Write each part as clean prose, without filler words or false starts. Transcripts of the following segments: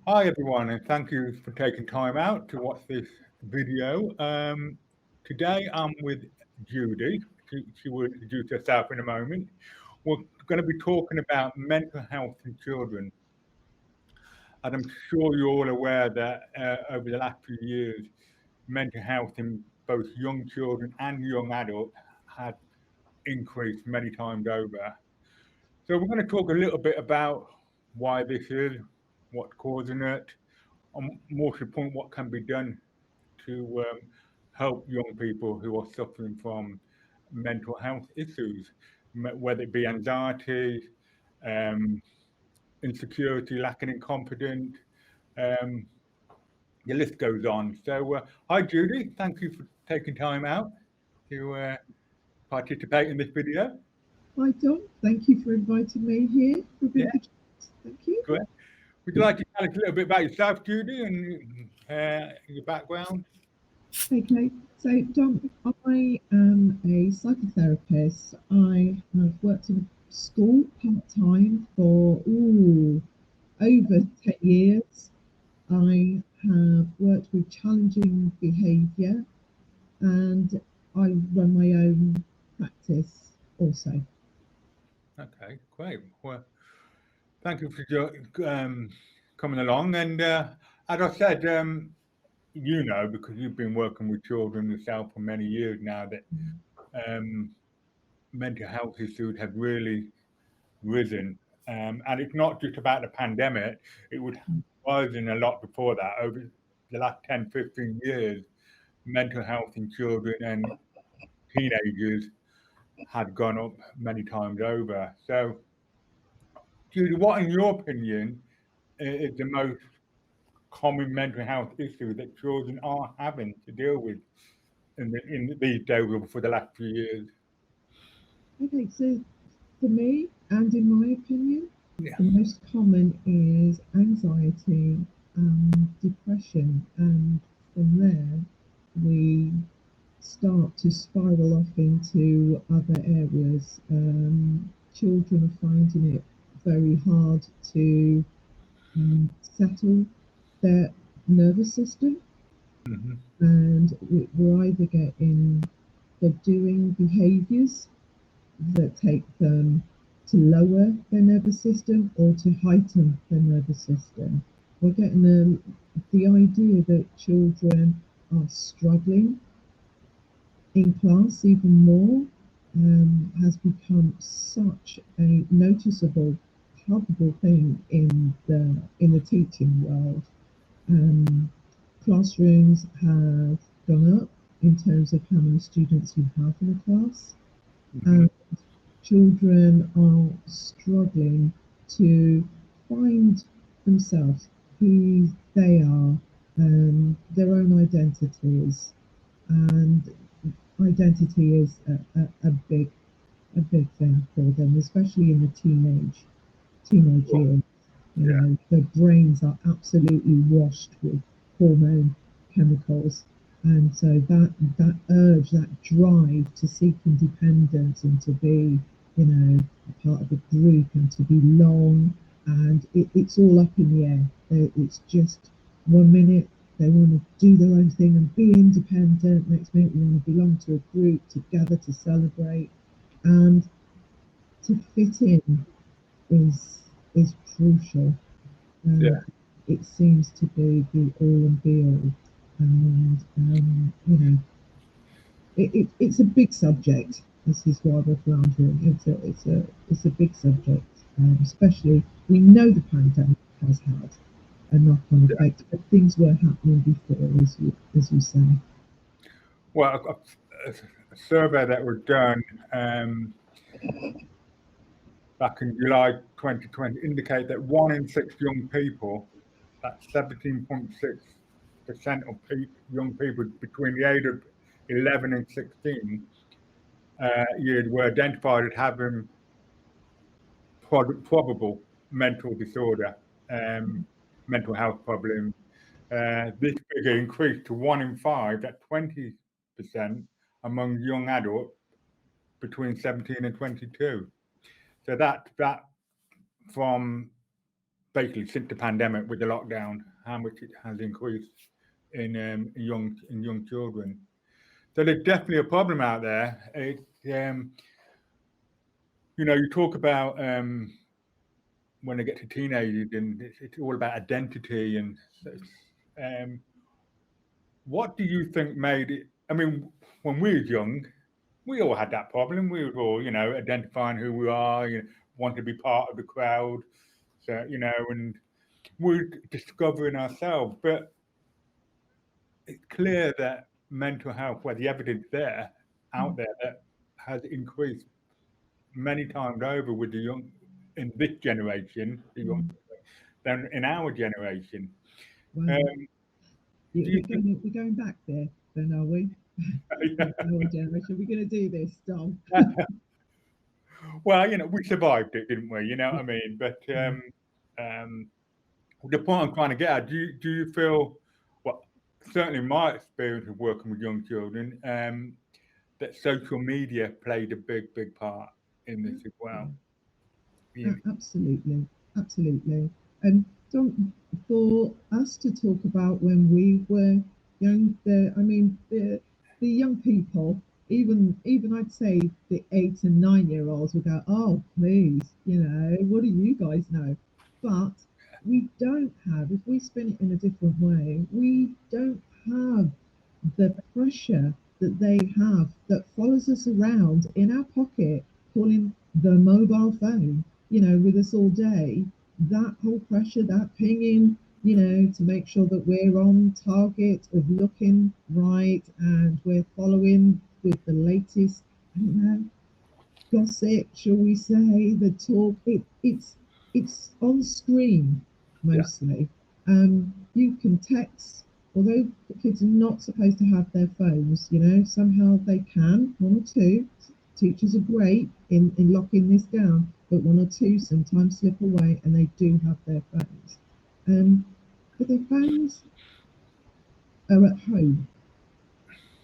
Hi everyone, and thank you for taking time out to watch this video. Today I'm with Judy. She will introduce herself in a moment. We're going to be talking about mental health in children. And I'm sure you're all aware that over the last few years, mental health in both young children and young adults has increased many times over. So we're going to talk a little bit about why this is, what's causing it, and more to the point, what can be done to help young people who are suffering from mental health issues, whether it be anxiety, insecurity, lacking in confidence. Um, the list goes on. So, hi Judy, thank you for taking time out to participate in this video. Hi Dom, thank you for inviting me here for a bit Yeah, of a chat. Thank you. great. Would you like to tell us a little bit about yourself, Judy, and your background? Okay, so Dom, I am a psychotherapist. I have worked in a school part-time for over 10 years. I have worked with challenging behaviour and I run my own practice also. Okay, great. Well, thank you for coming along. And as I said, because you've been working with children yourself for many years now, that mental health issues have really risen. And it's not just about the pandemic, it was rising a lot before that. Over the last 10, 15 years, mental health in children and teenagers had gone up many times over. So, Judy, what, in your opinion, is the most common mental health issue that children are having to deal with in these days or for the last few years? Okay, so for me, and in my opinion, Yeah. the most common is anxiety and depression, and from there we start to spiral off into other areas. Children are finding it very hard to settle their nervous system, Mm-hmm. and we're either getting they're doing behaviours that take them to lower their nervous system or to heighten their nervous system. We're getting the idea that children are struggling in class even more has become such a noticeable, palpable thing in the teaching world. Classrooms have gone up in terms of how many students you have in a class. Mm-hmm. Children are struggling to find themselves, who they are, their own identities, and identity is a big thing for them, especially in the teenage years. You Yeah. know, their brains are absolutely washed with hormone chemicals, and so that urge, that drive to seek independence and to be, you know, a part of a group and to belong, and it's all up in the air. It's just 1 minute they want to do their own thing and be independent. Next minute they want to belong to a group, to gather, to celebrate, and to fit in is crucial. Yeah. It seems to be the all and be all, and you know, it's a big subject. This is why we're floundering. It's a big subject, especially we know the pandemic has had a knock-on Yeah. effect, but things were happening before, as you say. Well, a survey that was done back in July 2020 indicate that 1 in 6 young people, that's 17.6% of young people between the age of 11 and 16 years were identified as having probable mental disorder, mental health problems. This figure increased to 1 in 5, that's 20% among young adults between 17 and 22. So that from basically since the pandemic with the lockdown, how much it has increased in young children. So there's definitely a problem out there. It's you talk about when they get to teenagers, and it's all about identity. And what do you think made it? I mean, when we were young, we all had that problem. We were all, identifying who we are, want to be part of the crowd. So, and we're discovering ourselves. But it's clear that mental health, where the evidence out there, that has increased many times over with the young in this generation, than in our generation. Wow. We're going back there, then, are we? Our generation. We're going to do this, Dom. Well, we survived it, didn't we? You know what I mean? But the point I'm trying to get at, do you feel, well, certainly my experience of working with young children, that social media played a big part in this as well? Absolutely. And Dom, for us to talk about when we were young, the young people, even I'd say the 8 and 9-year-olds would go, oh please, what do you guys know? But we don't have, if we spin it in a different way, we don't have the pressure that they have that follows us around in our pocket, calling the mobile phone, with us all day. That whole pressure, that pinging, to make sure that we're on target of looking right and we're following with the latest, gossip, shall we say, the talk. It's on screen mostly. You can text, although kids are not supposed to have their phones, somehow they can, one or two. Teachers are great in locking this down, but one or two sometimes slip away and they do have their phones. But their phones are at home.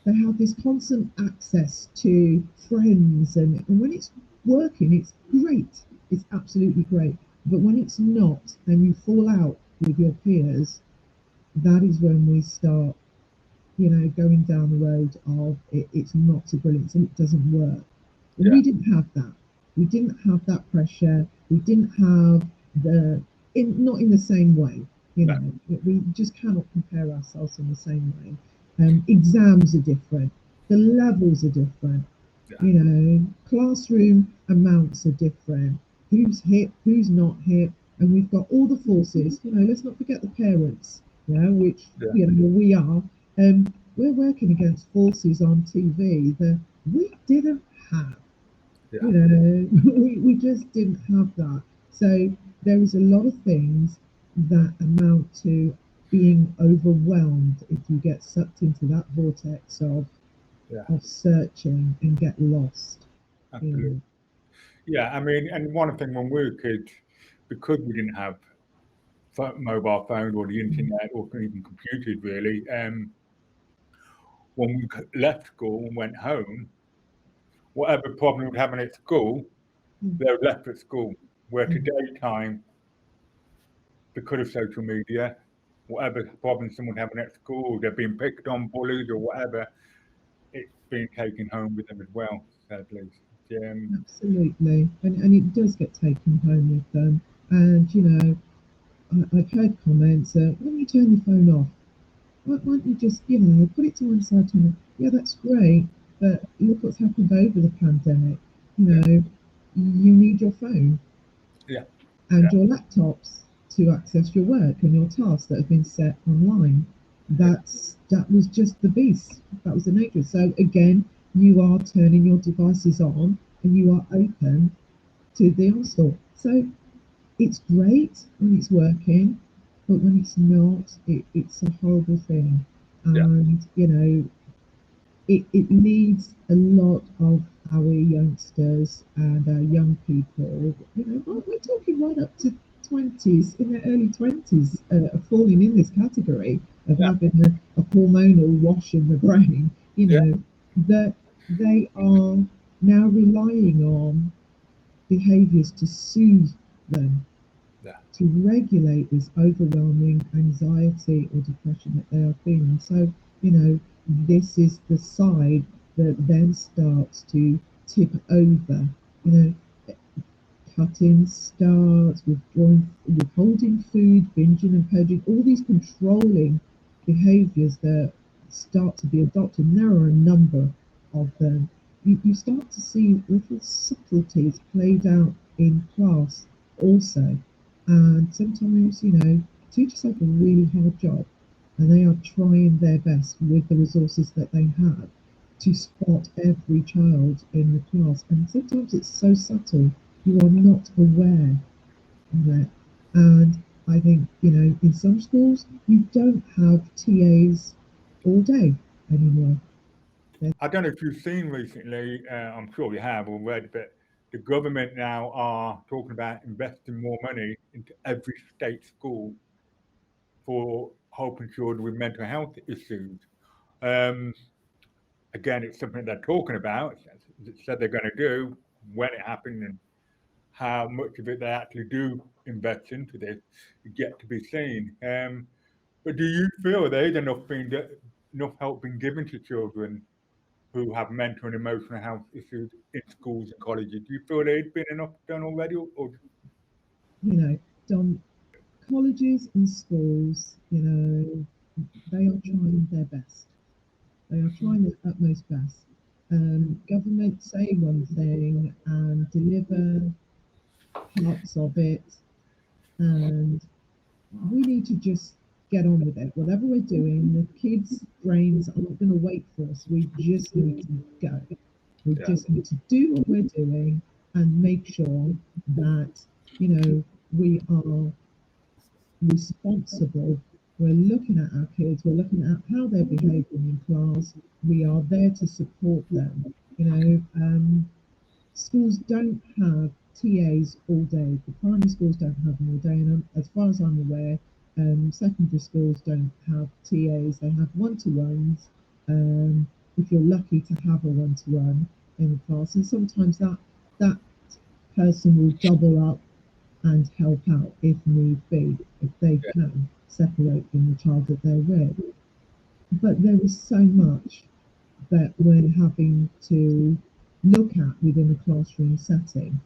They have this constant access to friends, and when it's working, it's great. It's absolutely great. But when it's not, and you fall out with your peers, that is when we start, going down the road of it's not so brilliant and it doesn't work. Yeah. We didn't have that. We didn't have that pressure. We didn't have not in the same way. No. We just cannot compare ourselves in the same way. Exams are different. The levels are different. Yeah. Classroom amounts are different. Who's hip, who's not hip, and we've got all the forces. Let's not forget the parents. Which we are. We're working against forces on TV that we didn't have. Yeah. We just didn't have that. So there is a lot of things that amount to being overwhelmed if you get sucked into that vortex of searching and get lost. Absolutely. Yeah, I mean, and one thing when we were kids, because we didn't have mobile phones or the internet or even computers really, when we left school and went home, whatever problem we were having at school, they were left at school. Where today's time, because of social media, whatever problem someone having at school, they're being picked on, bullied or whatever, it's being taken home with them as well, sadly. Absolutely, and it does get taken home with them. And I've heard comments, why don't you turn your phone off? Why don't you just, put it to one side? Yeah, that's great, but look what's happened over the pandemic. You need your phone and your laptops to access your work and your tasks that have been set online. That was just the beast. That was the nature. So again, you are turning your devices on and you are open to the onslaught. So it's great when it's working, but when it's not, it's a horrible thing. And it needs a lot of our youngsters and our young people. We're talking right up to 20s, in their early 20s, falling in this category of having a hormonal wash in the brain. That they are now relying on behaviours to soothe them. to regulate this overwhelming anxiety or depression that they are feeling. So, this is the side that then starts to tip over. Cutting starts, withholding food, binging and purging, all these controlling behaviours that start to be adopted. And there are a number of them. You start to see little subtleties played out in class also. And sometimes, teachers have a really hard job and they are trying their best with the resources that they have to spot every child in the class. And sometimes it's so subtle, you are not aware of it. And I think, in some schools, you don't have TAs all day anymore. I don't know if you've seen recently, I'm sure you have already, but the government now are talking about investing more money into every state school for helping children with mental health issues. Again, it's something they're talking about, said they're going to do, when it happens and how much of it they actually do invest into this is yet to be seen. But do you feel there is enough help being given to children who have mental and emotional health issues in schools and colleges? Do you feel there's been enough done already? Or? Dom, colleges and schools, they are trying their best. They are trying their utmost best. Government say one thing and deliver parts of it, and we need to just get on with it. Whatever we're doing, the kids' brains are not going to wait for us. We just need to go. We just need to do what we're doing and make sure that, we are responsible. We're looking at our kids, we're looking at how they're behaving in class. We are there to support them. Schools don't have TAs all day. The primary schools don't have them all day, and as far as I'm aware, secondary schools don't have TAs. They have one-to-ones. If you're lucky to have a one-to-one in the class, and sometimes that person will double up and help out if need be, if they can separate from the child that they're with. But there is so much that we're having to look at within a classroom setting.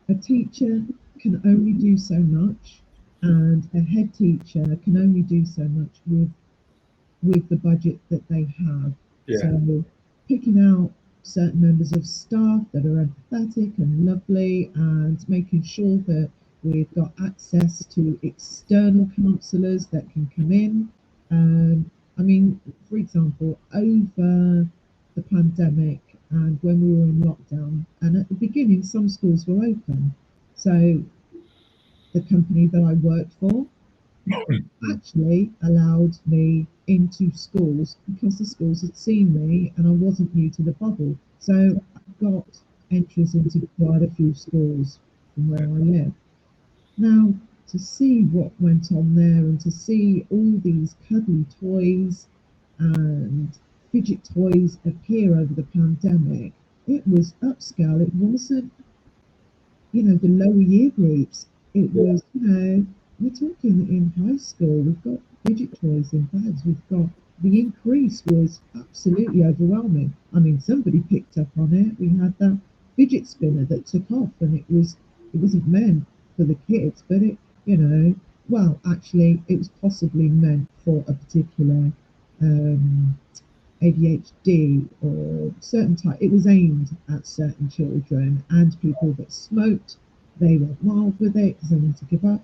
A teacher can only do so much, and a head teacher can only do so much with the budget that they have. So picking out certain members of staff that are empathetic and lovely, and making sure that we've got access to external counsellors that can come in. For example, over the pandemic and when we were in lockdown, and at the beginning some schools were open, so the company that I worked for actually allowed me into schools because the schools had seen me and I wasn't new to the bubble. So I got entries into quite a few schools from where I live. Now, to see what went on there and to see all these cuddly toys and fidget toys appear over the pandemic, it was upscale. It wasn't, the lower year groups. It was, we're talking in high school, we've got fidget toys in bags, the increase was absolutely overwhelming. Somebody picked up on it. We had that fidget spinner that took off, and it wasn't meant for the kids, but actually it was possibly meant for a particular ADHD or certain type. It was aimed at certain children and people that smoked. They went wild with it because they wanted to give up.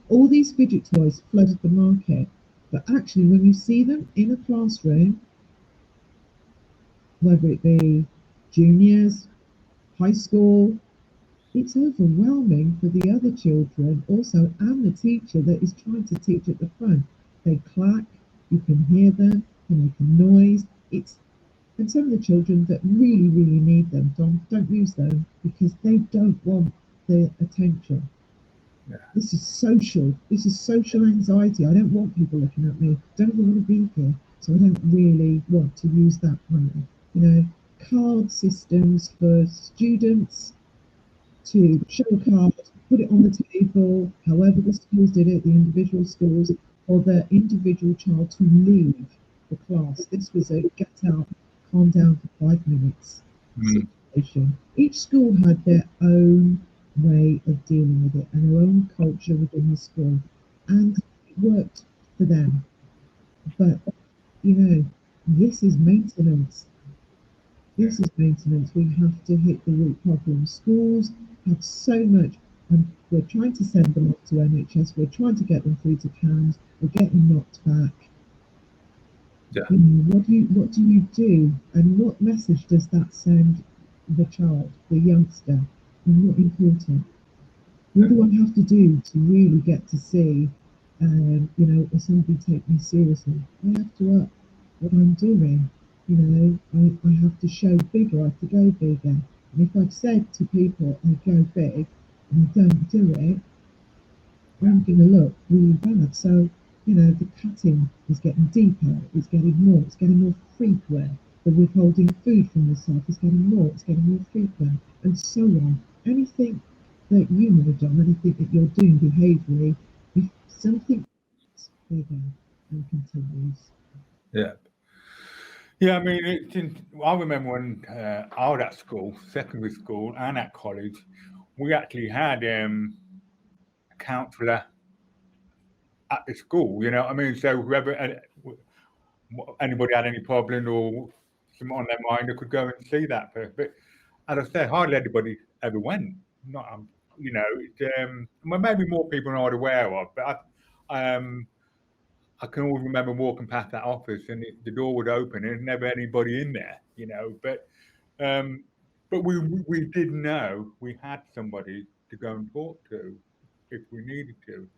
All these fidget toys flooded the market, but actually when you see them in a classroom, whether it be juniors, high school, it's overwhelming for the other children also, and the teacher that is trying to teach at the front. They clack, you can hear them, they make a noise. And some of the children that really, really need them don't use them because they don't want the attention. This is social anxiety. I don't want people looking at me. I don't even want to be here. So I don't really want to use that money. Card systems for students. to show a card, put it on the table, however the schools did it, the individual schools, or the individual child to leave the class. This was a get out, calm down for 5 minutes situation. Each school had their own way of dealing with it and their own culture within the school, and it worked for them. But, you know, this is maintenance. This is maintenance. We have to hit the root problem. Schools have so much, and we're trying to send them off to NHS. We're trying to get them through to CAMS. We're getting knocked back. Yeah. You know, what do you do, and what message does that send the child, the youngster? And what important? What do I have to do to really get to see, you know, or somebody take me seriously? I have to up what I'm doing. You know, I have to show bigger, I have to go bigger. And if I've said to people, I go big, and I don't do it, I'm going to look really bad. So, you know, the cutting is getting deeper, it's getting more frequent. The withholding food from yourself is getting more frequent, and so on. Anything that you know, Dom, anything that you're doing behaviourally, if something gets bigger and continues. Yeah. Yeah, I mean, I remember when I was at school, secondary school, and at college, we actually had a counsellor at the school. You know what I mean? So whoever, anybody had any problem or something on their mind, they could go and see that person. But as I said, hardly anybody ever went. Not, you know, well, maybe more people are not aware of. But I can always remember walking past that office and the door would open and there's never anybody in there, you know. But we did know we had somebody to go and talk to if we needed to.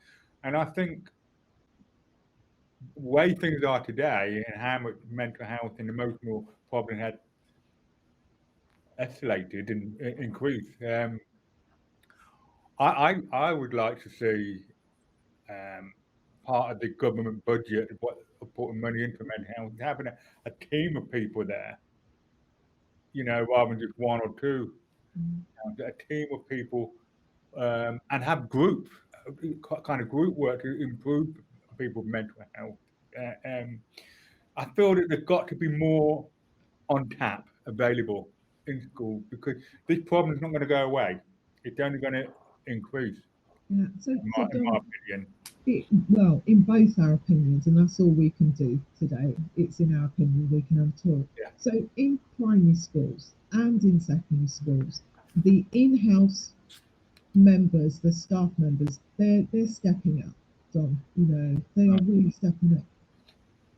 And I think the way things are today and how much mental health and emotional problem had escalated and increased, I would like to see part of the government budget, what putting money into mental health, having a team of people there, you know, rather than just one or two, a team of people, and have group kind of group work to improve people's mental health. I feel that there's got to be more on tap available in school because this problem is not going to go away. It's only going to increase. Yeah. So in my opinion. Well, in both our opinions, and that's all we can do today. It's in our opinion, we can have talk. Yeah. So in primary schools and in secondary schools, the in-house members, the staff members, they're stepping up, Don. You know, they are really stepping up.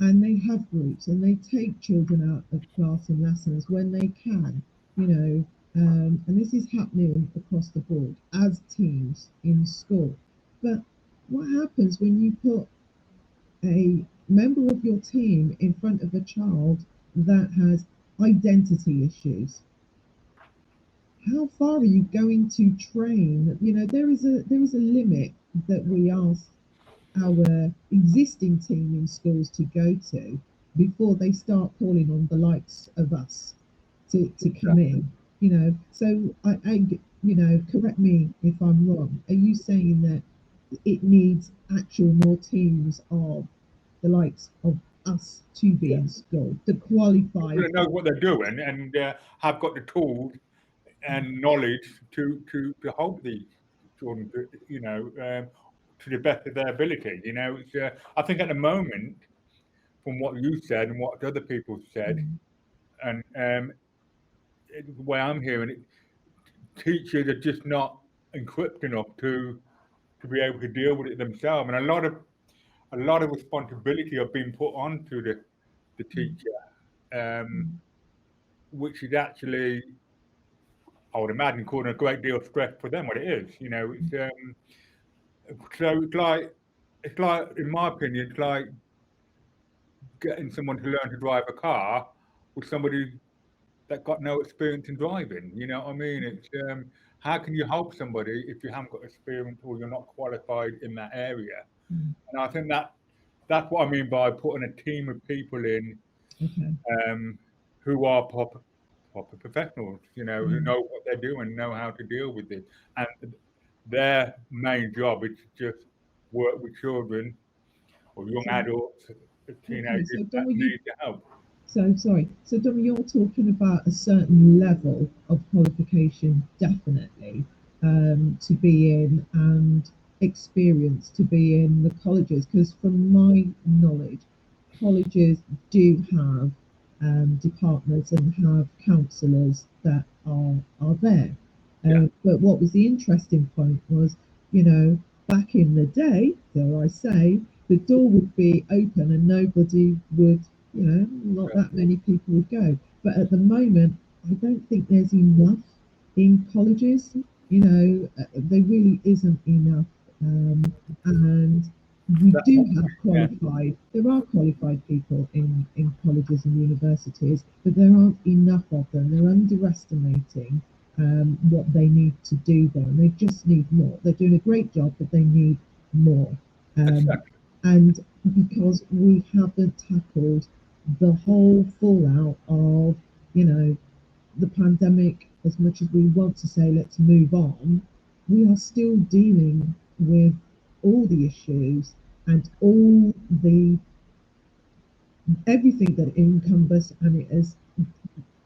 And they have groups and they take children out of class and lessons when they can, you know, and this is happening across the board as teams in school. But what happens when you put a member of your team in front of a child that has identity issues? How far are you going to train? You know, there is a limit that we ask our existing team in schools to go to before they start calling on the likes of us to come in, you know. So I you know, correct me if I'm wrong, are you saying that it needs actual more teams of the likes of us to be in school, the qualified people that know what they're doing and have got the tools and knowledge to help these children, you know, to the best of their ability. You know, it's, I think at the moment, from what you said and what other people said, and the way I'm hearing it, teachers are just not equipped enough to be able to deal with it themselves, and a lot of responsibility are being put onto the teacher, which is actually, I would imagine, causing a great deal of stress for them. What it is, you know, it's so it's like, in my opinion, it's like getting someone to learn to drive a car with somebody that got no experience in driving. You know what I mean? It's how can you help somebody if you haven't got experience or you're not qualified in that area? And I think that's what I mean by putting a team of people in, Okay. who are proper professionals, you know, who know what they're doing, know how to deal with it. And their main job is to just work with children or young adults, teenagers So that need help. So sorry. So Dom, you're talking about a certain level of qualification, definitely, to be in, and experience to be in the colleges. Because from my knowledge, colleges do have departments and have counsellors that are there. But what was the interesting point was, you know, back in the day, dare I say, the door would be open and nobody would, you know, not that many people would go. But at the moment, I don't think there's enough in colleges. You know, there really isn't enough. And we do have qualified, there are qualified people in colleges and universities, but there aren't enough of them. They're underestimating what they need to do there. And they just need more. They're doing a great job, but they need more. And because we haven't tackled the whole fallout of, you know, the pandemic, as much as we want to say let's move on, we are still dealing with all the issues and all the everything that encompass, and it has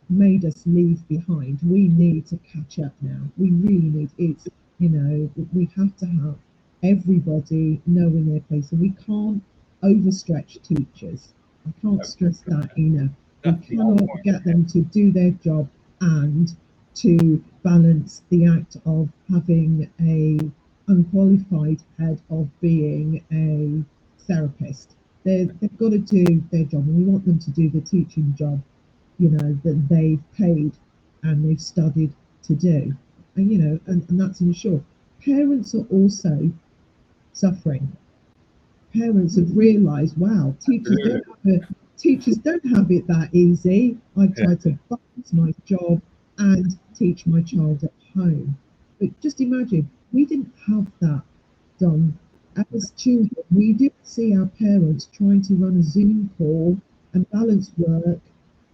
made us leave behind. We need to catch up now. We really need, it's, you know, we have to have everybody knowing their place, and we can't overstretch teachers. I can't stress that enough. We cannot get them to do their job and to balance the act of having a unqualified head of being a therapist. They've got to do their job, and we want them to do the teaching job, you know, that they've paid and they've studied to do. And, you know, and that's ensured. Parents are also suffering. Parents have realised, wow, teachers don't have it that easy. I've tried to balance my job and teach my child at home. But just imagine, we didn't have that done as children. We didn't see our parents trying to run a Zoom call and balance work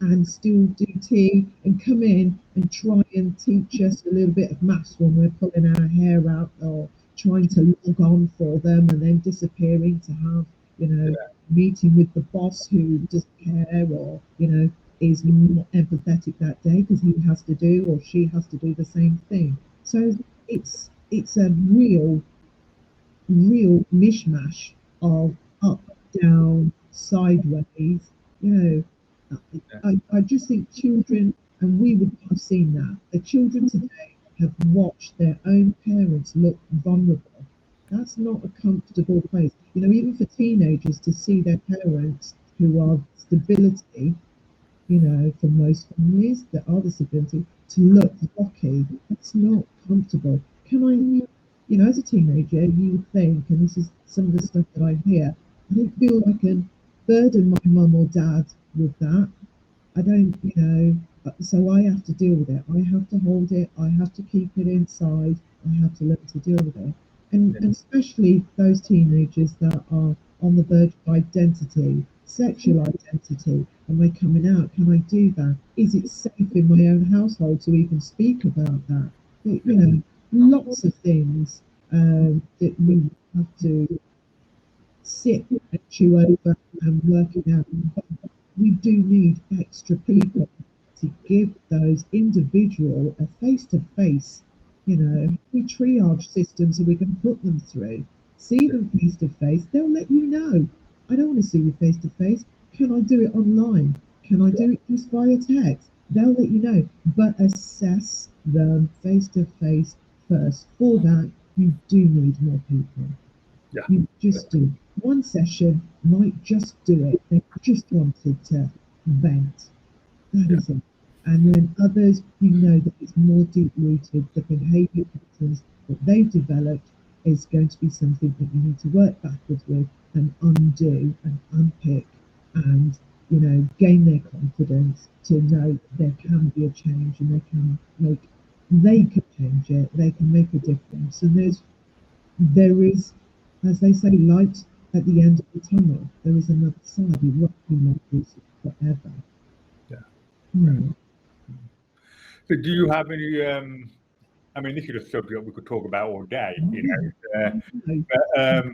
and still do tea and come in and try and teach us a little bit of maths when we're pulling our hair out, or trying to log on for them and then disappearing to have, you know, meeting with the boss who doesn't care, or, you know, is not empathetic that day because he has to do or she has to do the same thing. So it's a real mishmash of up, down, sideways, you know. I just think children, and we would have seen that, the children today have watched their own parents look vulnerable. That's not a comfortable place. You know, even for teenagers to see their parents, who are stability, you know, for most families that are the stability, to look rocky, that's not comfortable. Can I, you know, as a teenager, you would think, and this is some of the stuff that I hear, I don't feel I can burden my mum or dad with that. I don't, you know, so I have to deal with it. I have to hold it. I have to keep it inside. I have to learn to deal with it. And especially those teenagers that are on the verge of identity, sexual identity. Am I coming out? Can I do that? Is it safe in my own household to even speak about that? You know, lots of things that we have to sit and chew over and work it out. But we do need extra people to give those individual a face-to-face, you know, we triage system so we can put them through, see them face-to-face. They'll let you know, I don't want to see you face-to-face. Can I do it online? Can I do it just via text? They'll let you know, but assess them face-to-face first. For that, you do need more people. You just do. One session might just do it. They just wanted to vent. That is it. And then others, you know that it's more deep-rooted. The behaviour patterns that they've developed is going to be something that you need to work backwards with and undo and unpick, and, you know, gain their confidence to know that there can be a change, and they can change it. They can make a difference. And there is, as they say, light at the end of the tunnel. There is another side. You won't be like this forever. So do you have any, I mean, this is a subject we could talk about all day, you know, but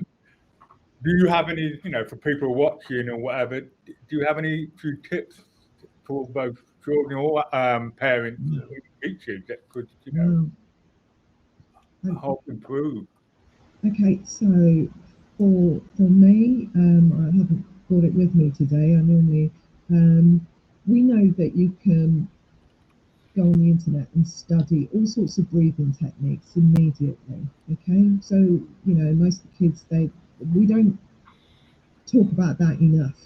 do you have any, you know, for people watching or whatever, do you have any few tips for both children or parents and teachers that could, you know, help improve? Okay, so for me, I haven't brought it with me today. I normally, we know that you can go on the internet and study all sorts of breathing techniques immediately. Okay, so you know, most of the kids, we don't talk about that enough,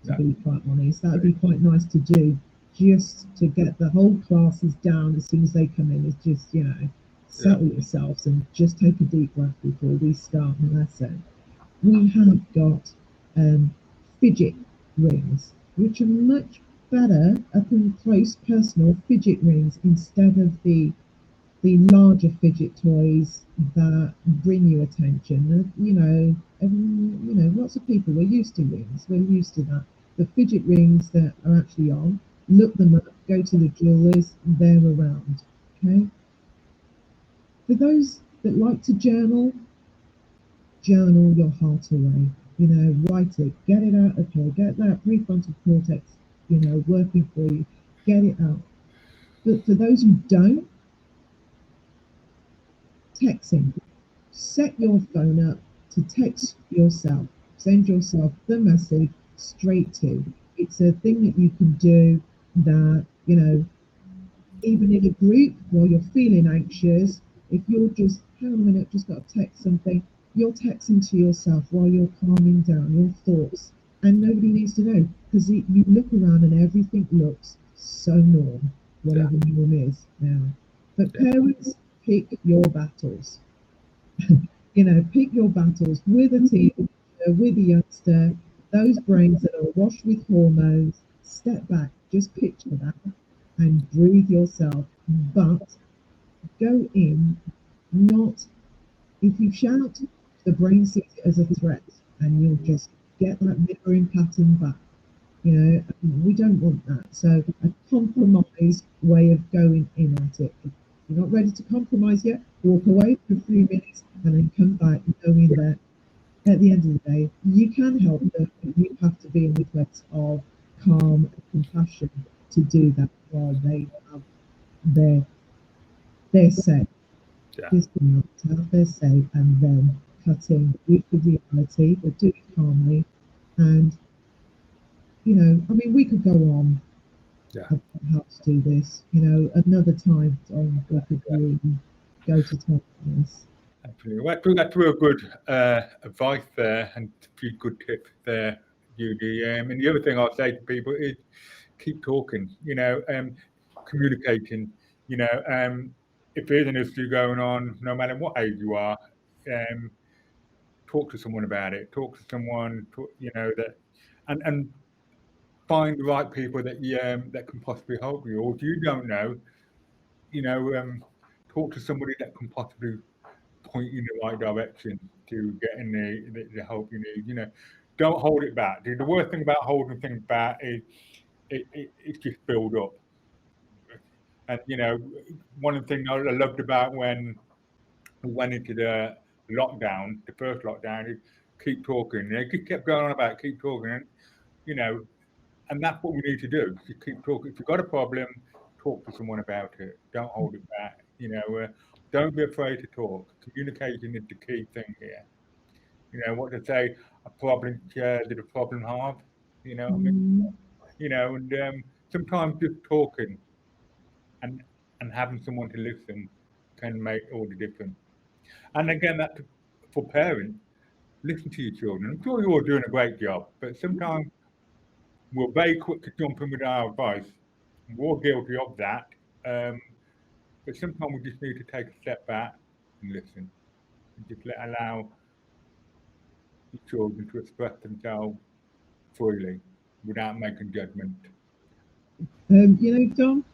to be quite honest. That would be quite nice to do, just to get the whole classes down as soon as they come in. It's just, you know, settle yourselves and just take a deep breath before we start the lesson. We have got fidget rings, which are much better, up and close personal fidget rings, instead of the larger fidget toys that bring you attention. You know, lots of people, we're used to rings, we're used to that. The fidget rings that are actually on, look them up, go to the jewelers, they're around. Okay. For those that like to journal your heart away. You know, write it, get it out of here, get that prefrontal cortex, you know, working for you, get it out. But for those who don't, texting. Set your phone up to text yourself. Send yourself the message straight to. It's a thing that you can do that, you know, even in a group while you're feeling anxious, if you're just, hang on a minute, just got to text something, you're texting to yourself while you're calming down your thoughts. And nobody needs to know, because you look around and everything looks so normal, whatever norm is now. But parents, pick your battles. You know, pick your battles with a teen, with a youngster, those brains that are awash with hormones. Step back, just picture that and breathe yourself. But go in, not, if you shout, the brain sees it as a threat and you'll just get that mirroring pattern back. You know, we don't want that. So a compromised way of going in at it. If you're not ready to compromise yet, walk away for a few minutes and then come back and go in there. At the end of the day, you can help them, but you have to be in the place of calm and compassion to do that while they have their say. Just enough to have their say and then cutting with the reality, but do it calmly. And you know, I mean, we could go on about how to do this, you know, another time on we could really go to talk on this. Absolutely. That's real good advice there, and a few good tips there, Judy. And the other thing I'll say to people is keep talking, you know, communicating, you know, if there's an issue going on, no matter what age you are, talk to someone about it, talk to someone, you know, that, and find the right people that that can possibly help you, or if you don't know, you know, talk to somebody that can possibly point you in the right direction to getting the help you need. You know, don't hold it back. The worst thing about holding things back is it's just build up. And you know, one of the things I loved about when we went into the lockdown, the first lockdown, is keep talking. They just kept going on about keep talking, and you know, and that's what we need to do. Just keep talking. If you've got a problem, talk to someone about it. Don't hold it back. You know, don't be afraid to talk. Communication is the key thing here. You know what they say: a problem shared is a problem halved. You know, what I mean? You know, and sometimes just talking and having someone to listen can make all the difference. And again, that for parents, listen to your children. I'm sure you're all doing a great job, but sometimes we're very quick to jump in with our advice. We're all guilty of that. But sometimes we just need to take a step back and listen, and just allow the children to express themselves freely without making judgment. You know, Dom,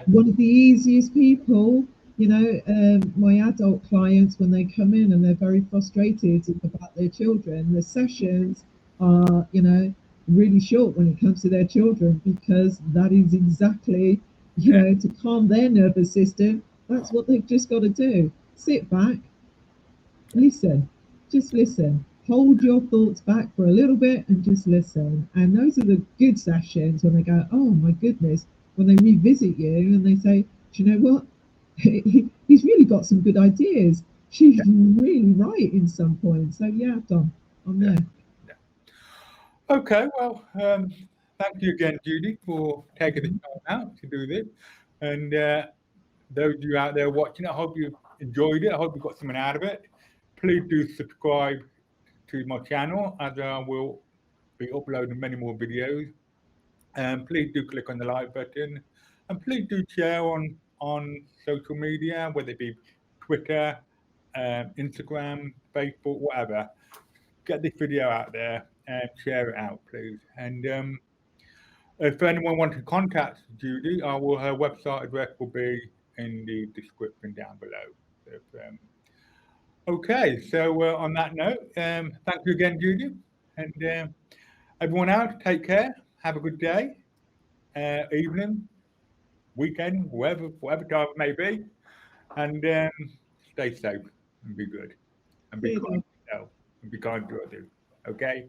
one of the easiest people, you know, my adult clients, when they come in and they're very frustrated about their children, the sessions are, you know, really short when it comes to their children, because that is exactly you know, to calm their nervous system. That's what they've just got to do. Sit back, listen, just listen. Hold your thoughts back for a little bit and just listen. And those are the good sessions when they go, oh my goodness, when they revisit you and they say, do you know what? He's really got some good ideas. She's really right in some points. So yeah, Dom, I'm there. Okay, well, thank you again, Judy, for taking the time out to do this. And those of you out there watching, I hope you enjoyed it. I hope you got something out of it. Please do subscribe to my channel, as I will be uploading many more videos. And please do click on the like button, and please do share on social media, whether it be Twitter, Instagram, Facebook, whatever. Get this video out there and share it out, please. And if anyone wants to contact Judy, her website address will be in the description down below. If, okay, so on that note, thank you again, Judy. And everyone else, take care. Have a good day, evening, weekend, whatever time it may be. And stay safe and be good. And be kind to yourself and be kind to others. Okay?